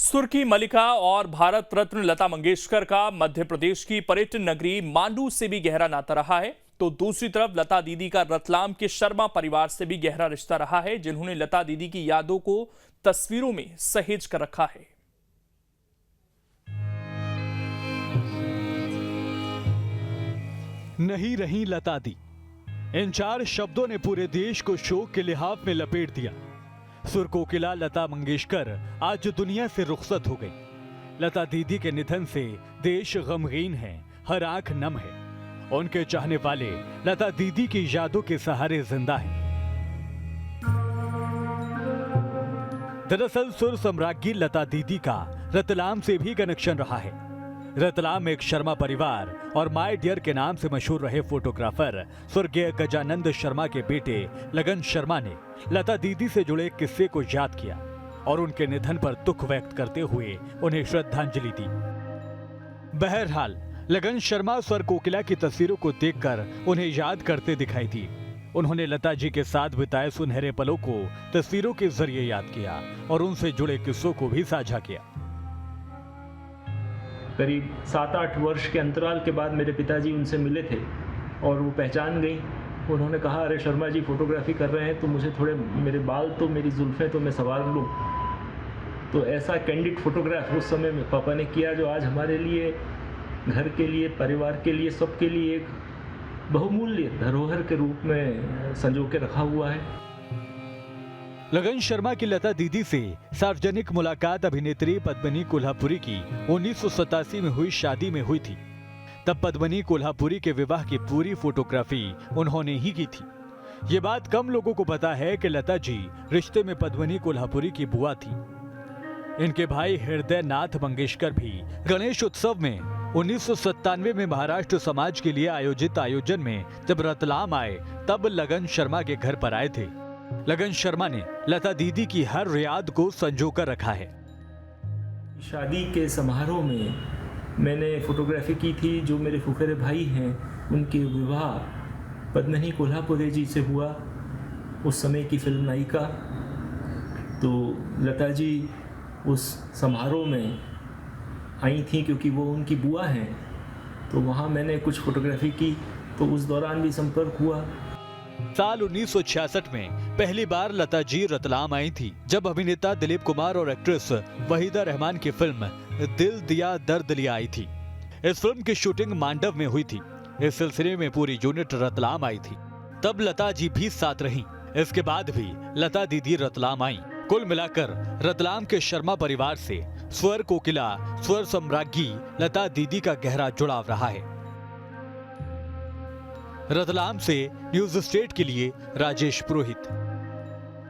सुर्खी मलिका और भारत रत्न लता मंगेशकर का मध्य प्रदेश की पर्यटन नगरी मांडू से भी गहरा नाता रहा है, तो दूसरी तरफ लता दीदी का रतलाम के शर्मा परिवार से भी गहरा रिश्ता रहा है, जिन्होंने लता दीदी की यादों को तस्वीरों में सहेज कर रखा है। नहीं रही लता दी, इन चार शब्दों ने पूरे देश को शोक के लिहाफ में लपेट दिया। सुर कोकिला लता मंगेशकर आज दुनिया से रुखसत हो गई। लता दीदी के निधन से देश गमगीन है, हर आंख नम है। उनके चाहने वाले लता दीदी की यादों के सहारे जिंदा हैं। दरअसल सुर सम्राज्ञी लता दीदी का रतलाम से भी कनेक्शन रहा है। रतलाम में एक शर्मा परिवार और माय डियर के नाम से मशहूर रहे फोटोग्राफर स्वर्गीय गजानंद शर्मा के बेटे लगन शर्मा ने लता दीदी से जुड़े किस्से को याद किया और उनके निधन पर दुख व्यक्त करते हुए उन्हें श्रद्धांजलि दी। बहरहाल लगन शर्मा स्वर कोकिला की तस्वीरों को देखकर उन्हें याद करते दिखाई दिए। उन्होंने लता जी के साथ बिताए सुनहरे पलों को तस्वीरों के जरिए याद किया और उनसे जुड़े किस्सों को भी साझा किया। करीब 7-8 वर्ष के अंतराल के बाद मेरे पिताजी उनसे मिले थे और वो पहचान गई। उन्होंने कहा, अरे शर्मा जी फोटोग्राफी कर रहे हैं तो मुझे थोड़े मेरे बाल तो मेरी जुल्फ़ें तो मैं संवार लूँ। तो ऐसा कैंडिड फोटोग्राफ उस समय में पापा ने किया जो आज हमारे लिए, घर के लिए, परिवार के लिए, सबके लिए एक बहुमूल्य धरोहर के रूप में संजो के रखा हुआ है। लगन शर्मा की लता दीदी से सार्वजनिक मुलाकात अभिनेत्री पद्मिनी कोल्हापुरी की 1987 में हुई शादी में हुई थी। तब पद्मिनी कोल्हापुरी के विवाह की पूरी फोटोग्राफी उन्होंने ही की थी। ये बात कम लोगों को पता है कि लता जी रिश्ते में पद्मिनी कोल्हापुरी की बुआ थी। इनके भाई हृदय नाथ मंगेशकर भी गणेश उत्सव में 1997 में महाराष्ट्र समाज के लिए आयोजित आयोजन में जब रतलाम आए तब लगन शर्मा के घर पर आए थे। लगन शर्मा ने लता दीदी की हर याद को संजोकर रखा है। शादी के समारोह में मैंने फोटोग्राफी की थी जो मेरे फुफेरे भाई हैं, उनके विवाह पद्मिनी कोल्हापुरी जी से हुआ, उस समय की फिल्म नायिका। तो लता जी उस समारोह में आई थी क्योंकि वो उनकी बुआ हैं, तो वहाँ मैंने कुछ फोटोग्राफी की, तो उस दौरान भी संपर्क हुआ। साल 1966 में पहली बार लता जी रतलाम आई थी जब अभिनेता दिलीप कुमार और एक्ट्रेस वहीदा रहमान की फिल्म दिल दिया दर्द लिया आई थी। इस फिल्म की शूटिंग मांडव में हुई थी। इस सिलसिले में पूरी यूनिट रतलाम आई थी। तब लता जी भी साथ रहीं। इसके बाद भी लता दीदी रतलाम आई। कुल मिलाकर रतलाम के शर्मा परिवार से स्वर कोकिला, स्वर सम्राज्ञी लता दीदी का गहरा जुड़ाव रहा है। रतलाम से न्यूज स्टेट के लिए राजेश पुरोहित।